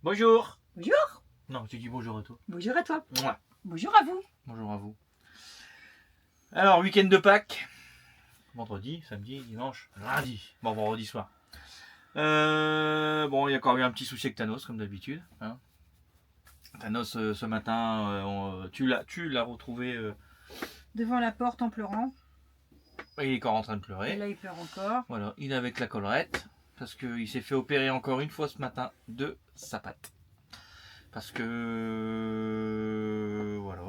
Bonjour. Bonjour. Non, tu dis bonjour à toi. Bonjour à toi. Mouah. Bonjour à vous. Bonjour à vous. Alors, week-end de Pâques. Vendredi, samedi, dimanche, lundi. Bon, vendredi soir. Bon, il y a encore eu un petit souci avec Thanos, comme d'habitude. Hein. Thanos, ce matin, tu l'as retrouvé. Devant la porte en pleurant. Il est encore en train de Et pleurer. là, il pleure encore. Voilà, il est avec la collerette. Parce qu'il s'est fait opérer encore une fois ce matin de sa patte. Parce que voilà,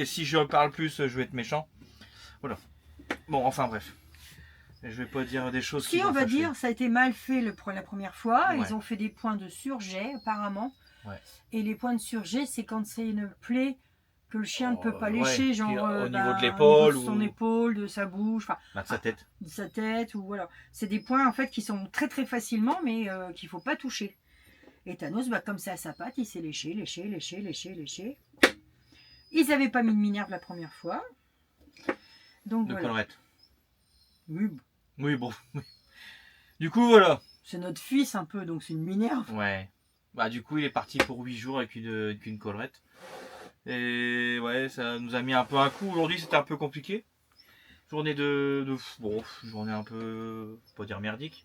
si je parle plus, je vais être méchant. Voilà. Bon, enfin bref. Je vais pas dire des choses Si vont on va fâcher. dire, ça a été mal fait la première fois. Ouais. Ils ont fait des points de surjet apparemment. Ouais. Et les points de surjet, c'est quand c'est une plaie que le chien ne peut pas lécher, ouais. genre Puis, au niveau de au l'épaule niveau de son ou épaule, de sa bouche, enfin de sa tête. de sa tête ou voilà. C'est des points en fait qui sont très très facilement, mais qu'il faut pas toucher. Et Thanos, comme ça à sa patte, il s'est léché. Ils n'avaient pas mis de minerve la première fois. Donc De voilà. collerette. Oui, Oui, bon. Du coup, voilà. c'est notre fils un peu, donc c'est une minerve. Ouais. Bah, du coup, il est parti pour 8 jours avec une collerette. Et ouais, ça nous a mis un peu un coup. Aujourd'hui, c'était un peu compliqué. Journée journée un peu, faut pas dire merdique.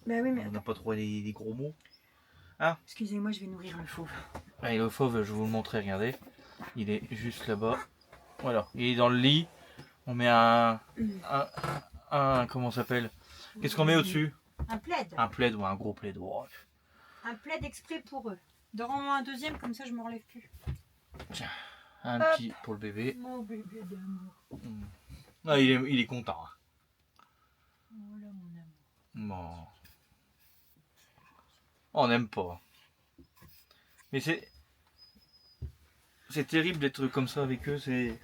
Bah oui, mais On n'a pas trouvé les gros mots. excusez-moi, je vais nourrir le fauve. Allez, le fauve, je vais vous le montrer, regardez. Il est juste là-bas. Voilà, il est dans le lit. On met comment ça s'appelle? Qu'est-ce qu'on met au-dessus? Un plaid. Un plaid ou un gros plaid. Oh. Un plaid exprès pour eux. Dors-en un deuxième, comme ça je me relève plus. Tiens, un Hop. petit pour le bébé. Mon bébé d'amour. Ah, il est content. Hein. Voilà mon amour. Bon. On n'aime pas. Mais c'est terrible d'être comme ça avec eux. C'est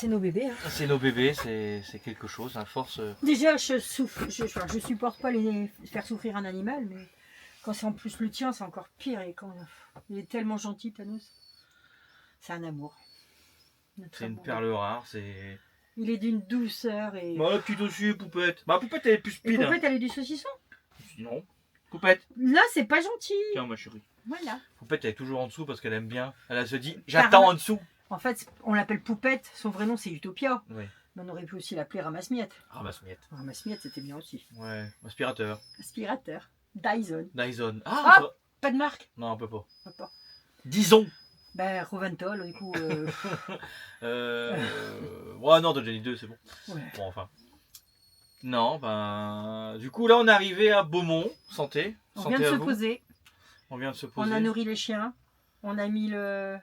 nos bébés. Hein. C'est nos bébés, c'est quelque chose, à force. Déjà, je supporte pas les faire souffrir un animal, mais quand c'est en plus le tien, c'est encore pire. Et quand il est tellement gentil, Thanos, c'est un amour. C'est une perle rare, c'est. Il est d'une douceur et. Bah, la petite aussi, Poupette. Bah, Poupette, elle est plus Et speed. Poupette, elle est du saucisson. Non. Poupette. Là, c'est pas gentil. Tiens, ma chérie. Voilà. Poupette, elle est toujours en dessous parce qu'elle aime bien. Elle se dit, j'attends en dessous. En fait, on l'appelle Poupette. Son vrai nom, c'est Utopia. Oui. Mais on aurait pu aussi l'appeler Ramasse-miettes. Ramasse-miettes. Ramasse-miettes, c'était bien aussi. Ouais. Aspirateur. Aspirateur. Dyson. Dyson. Ah, ça- pas de marque. Non, on peut pas. Attends. Disons. Ben, Roventol, du coup. Ouais, non, t'as déjà dit 2, c'est bon. Ouais. Bon, enfin. Non, ben. Du coup, là, on est arrivé à Beaumont. Santé. On Santé vient de à se vous. poser. On vient de se poser. On a nourri les chiens. On a mis Le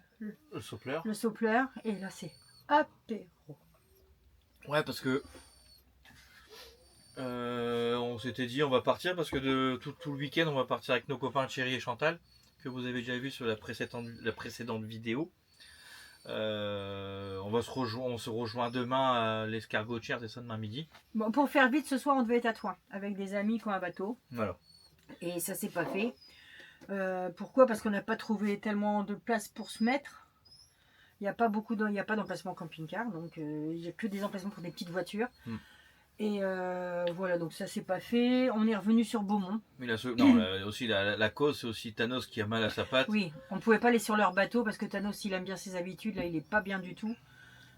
sopleur. le sopleur. Et là, c'est apéro. Ouais, parce que. On s'était dit, on va partir parce que tout le week-end, on va partir avec nos copains Thierry et Chantal, que vous avez déjà vu sur la précédente vidéo. On se rejoint demain à l'escargotière, c'est ça, demain midi. Bon, pour faire vite, ce soir, on devait être à Troyes avec des amis qui ont un bateau. Voilà. Et ça s'est pas fait. Pourquoi? Parce qu'on n'a pas trouvé tellement de place pour se mettre. Il n'y a pas d'emplacement camping-car, donc il n'y a que des emplacements pour des petites voitures. Et voilà, donc ça s'est pas fait. On est revenu sur Beaumont. Mais la cause, c'est aussi Thanos qui a mal à sa patte. Oui, on pouvait pas aller sur leur bateau parce que Thanos, il aime bien ses habitudes. Là, il est pas bien du tout.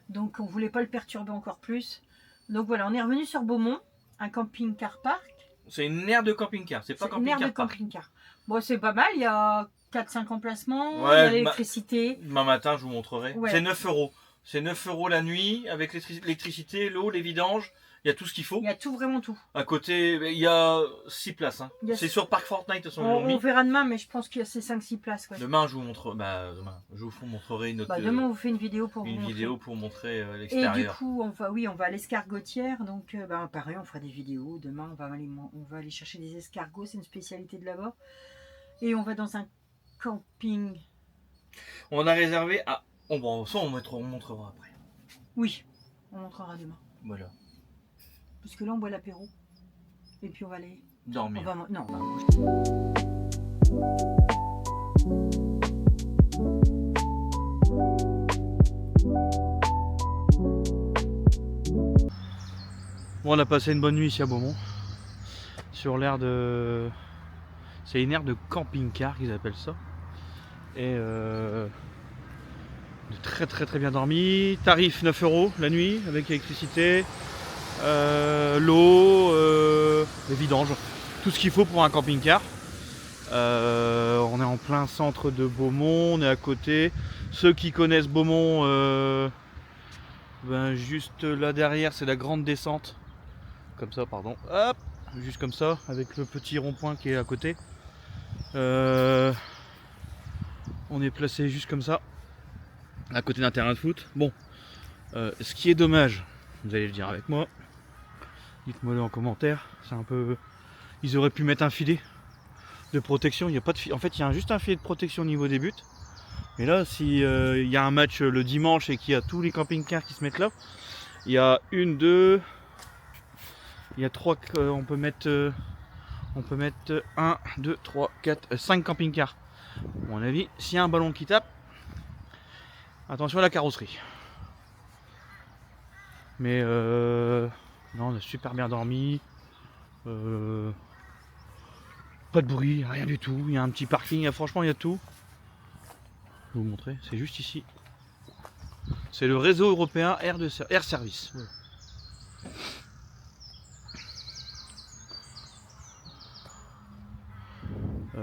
Donc on voulait pas le perturber encore plus. Donc voilà, on est revenu sur Beaumont, un camping-car park. C'est une aire de camping-car, c'est pas Une aire de camping-car. camping-car. Bon, c'est pas mal, il y a 4-5 emplacements, Ouais, il y a l'électricité. Demain matin, je vous montrerai. Ouais. C'est 9 €. C'est 9 € la nuit, avec l'électricité, l'eau, les vidanges. Il y a tout ce qu'il faut. Il y a tout, vraiment tout. À côté, il y a 6 places. Hein. Il y a C'est sur Parc Fortnite, ils On mis. verra demain, mais je pense qu'il y a ces 5-6 places. Ouais. Demain, je vous montrerai. Je vous montrerai Demain, on vous fait une vidéo pour vous une montrer. vidéo pour montrer Et l'extérieur. du coup, on va à l'escargotière. Donc, pareil, on fera des vidéos. Demain, on va aller chercher des escargots. C'est une spécialité de là-bas. Et on va dans un camping. On a réservé à. Ça, on montrera après. Oui, on montrera demain. Voilà. Parce que là, on boit l'apéro. Et puis, on va aller. Dormir. Non, on va manger. Bon, on a passé une bonne nuit ici à Beaumont. Sur l'aire de C'est une aire de camping-car qu'ils appellent ça. Et très bien dormi. Tarif 9 € la nuit avec électricité, l'eau, les vidanges, tout ce qu'il faut pour un camping-car. On est en plein centre de Beaumont, on est à côté. Ceux qui connaissent Beaumont, juste là derrière c'est la grande descente. Comme ça, pardon. Hop, juste comme ça, avec le petit rond-point qui est à côté. On est placé juste comme ça, à côté d'un terrain de foot. Bon, ce qui est dommage, vous allez le dire avec moi, dites-moi le en commentaire, c'est un peu... Ils auraient pu mettre un filet de protection, il y a pas de filet. En fait il y a juste un filet de protection au niveau des buts. Mais là, si il y a un match le dimanche et qu'il y a tous les camping-cars qui se mettent là, il y a une, deux, il y a trois, on peut mettre 1, 2, 3, 4, 5 camping-cars. À mon avis, s'il y a un ballon qui tape, attention à la carrosserie. Mais non, on a super bien dormi. Pas de bruit, rien du tout. Il y a un petit parking, franchement il y a tout. Je vais vous montrer, c'est juste ici. C'est le réseau européen Air Service. Voilà.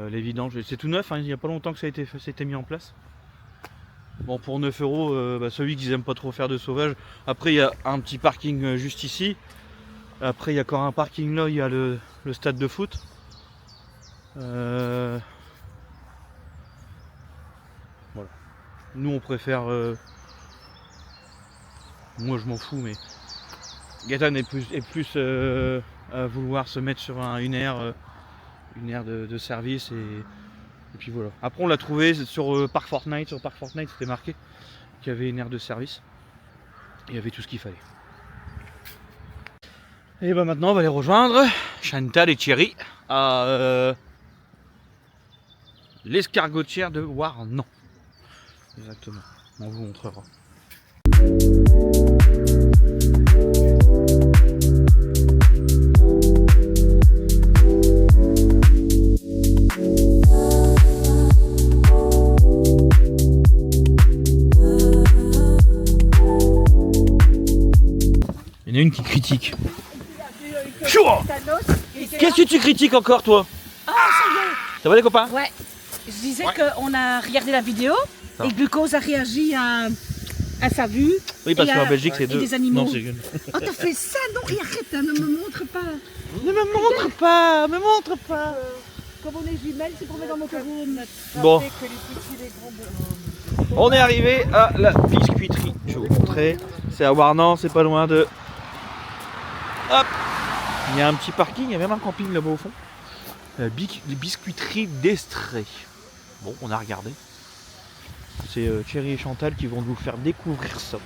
Les vidanges, c'est tout neuf, hein, il n'y a pas longtemps que ça a été mis en place. Bon, pour 9 €, celui qui n'aime pas trop faire de sauvage. Après il y a un petit parking juste ici. Après il y a encore un parking là, il y a le stade de foot. Voilà. Nous on préfère... moi je m'en fous, mais Gaëtan est plus à vouloir se mettre sur une aire de service et puis voilà. Après on l'a trouvé sur Parc Fortnite. Sur Parc Fortnite c'était marqué qu'il y avait une aire de service. Il y avait tout ce qu'il fallait. Et ben maintenant on va les rejoindre, Chantal et Thierry, à l'escargotière de Warnant. Exactement, on vous montrera. Il y en a une qui critique. Qu'est-ce que tu critiques encore, toi? Ah, ça y est. Ça va les copains? Ouais. Je disais qu'on a regardé la vidéo et Glucose a réagi à sa vue. Oui, parce qu'en Belgique, c'est et deux. des animaux. Non, c'est une. Oh, t'as fait ça? Non, et arrête, hein, ne me montre pas. Ne me montre pas, me montre pas. Comme on est jumelles, c'est pour mettre dans mon motorhome. Bon. On est arrivé à la biscuiterie. Je vais vous montrer. C'est à Warnant, c'est pas loin de... Hop. Il y a un petit parking, il y a même un camping là-bas au fond. Biscuiterie d'Estrée. Bon, on a regardé. C'est Thierry et Chantal qui vont nous faire découvrir ça.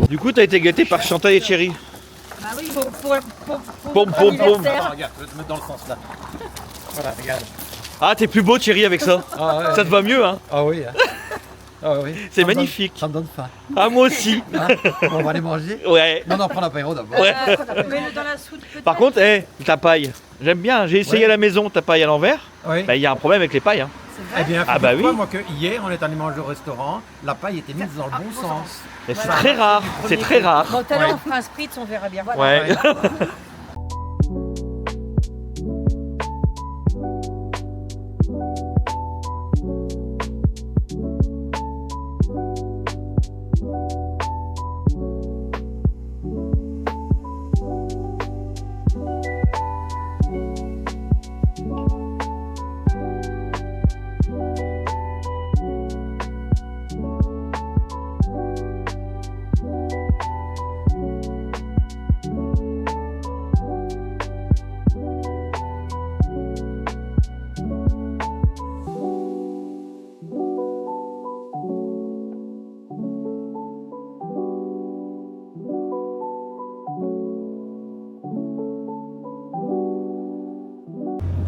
Du coup, t'as été gâté par Chantal et Thierry. Bah oui, pour Ah, regarde, je vais te mettre dans le sens là. Voilà, regarde. Ah, t'es plus beau Thierry avec ça. Ah, ouais, Ça te va mieux, hein? Ah oui. Ah oui. C'est Ça me magnifique. Ça me donne faim. Ah, moi aussi. Hein, on va aller manger. Ouais. Non, non, prends l'apéro d'abord. Ouais. Mets-le dans la soude peut-être. Par contre, ta paille, j'aime bien. J'ai essayé Ouais. à la maison ta paille à l'envers. Oui. Bah, il y a un problème avec les pailles. Hein. C'est vrai. Eh bien, Ah bah figure-toi, oui. moi que hier, on est allé manger au restaurant, la paille était mise dans le bon sens. Mais c'est Voilà. très rare, c'est très rare. Bon, tout à l'heure, Ouais. on fera un spritz, on verra bien. Ouais.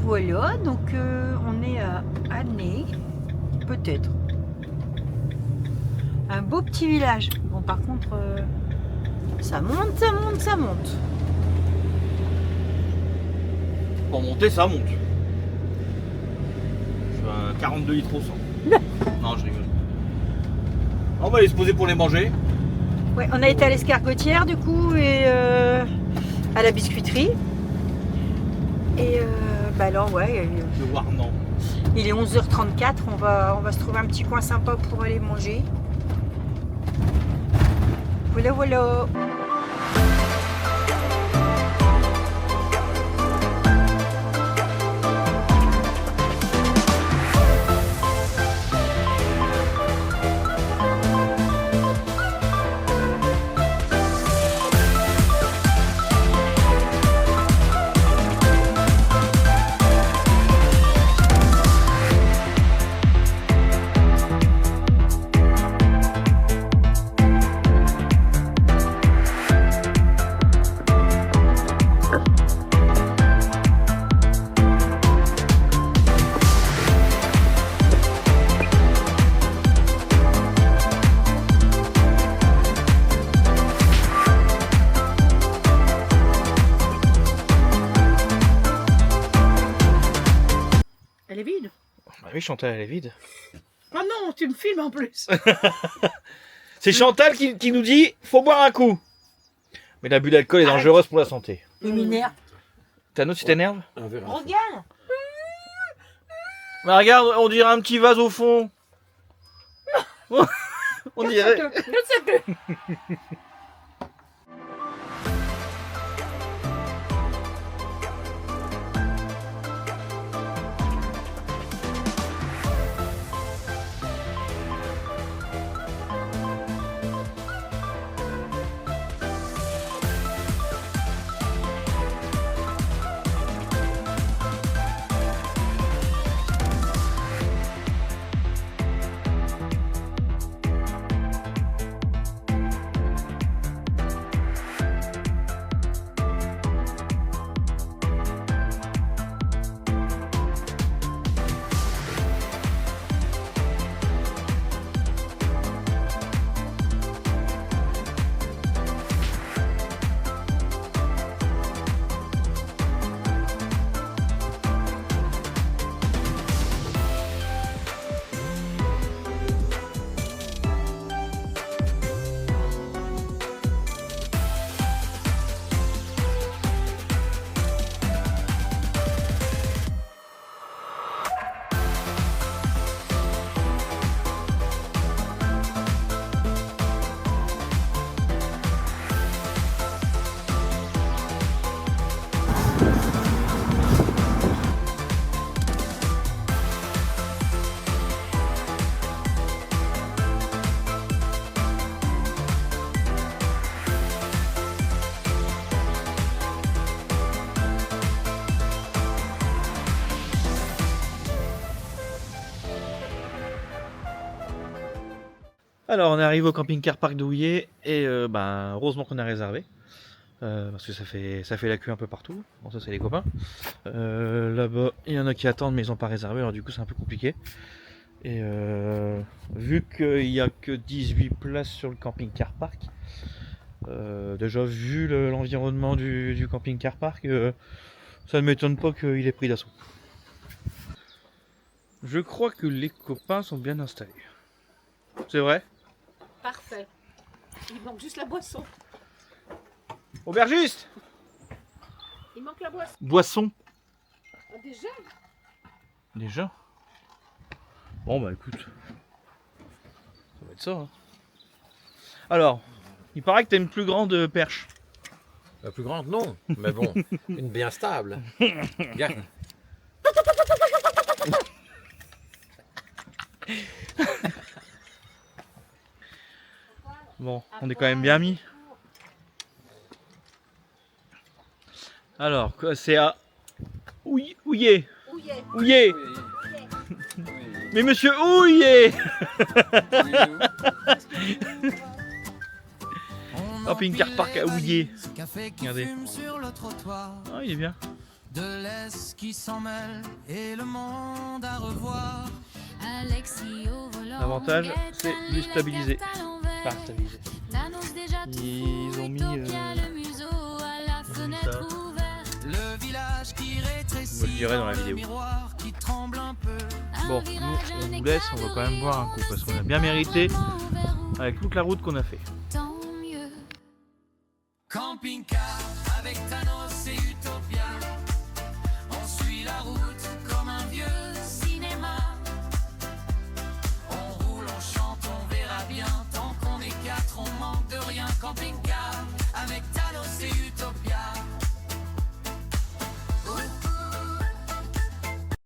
Voilà, donc on est à Année, peut-être. Un beau petit village. Bon, par contre, ça monte, ça monte, ça monte. Pour monter, ça monte. Je suis à 42 litres au 100. Non, je rigole. On va aller se poser pour les manger. Ouais, on a été à l'escargotière du coup et à la biscuiterie. Et bah alors ouais, De Warnan. il est 11h34, on va se trouver un petit coin sympa pour aller manger. Voilà, voilà. Elle est vide. Bah oui, Chantal, elle est vide. Oh non, tu me filmes en plus. C'est Chantal qui nous dit faut boire un coup. Mais l'abus d'alcool est dangereuse pour la santé. Il m'énerve. Thanos, tu t'énerves? Regarde. Bah regarde, on dirait un petit vase au fond. On dirait. Alors, on est arrivé au camping-car Parc Douillet et heureusement qu'on a réservé. Parce que ça fait la queue un peu partout. Bon, ça, c'est les copains. Là-bas, il y en a qui attendent, mais ils n'ont pas réservé. Alors, du coup, c'est un peu compliqué. Et vu qu'il n'y a que 18 places sur le camping-car Parc, déjà vu l'environnement du camping-car Parc, ça ne m'étonne pas qu'il ait pris d'assaut. Je crois que les copains sont bien installés. C'est vrai? Parfait. Il manque juste la boisson. Aubergiste! Il manque la boisson. Boisson. Ah, déjà? Déjà? Bon bah écoute. Ça va être ça. Hein. Alors, il paraît que t'as une plus grande perche. La plus grande, non. Mais bon, une bien stable. Regarde. Bon, on est quand même bien mis. Alors, c'est à Houillé. Ouillet. Houillé. Mais monsieur Houillé. Camping-car parc à Houillé. Regardez. Ah, il est bien. De l'Est qui s'en mêle et le monde à revoir. L'avantage, c'est du stabilisé. Enfin, stabilisé. Ils ont mis ça. Le village qui rétrécit, Je le dirai dans la vidéo. qui tremble un peu. Bon, nous, on vous laisse, on va quand même boire un coup parce qu'on a bien mérité avec toute la route qu'on a fait. Camping-car avec Thanos et Utah.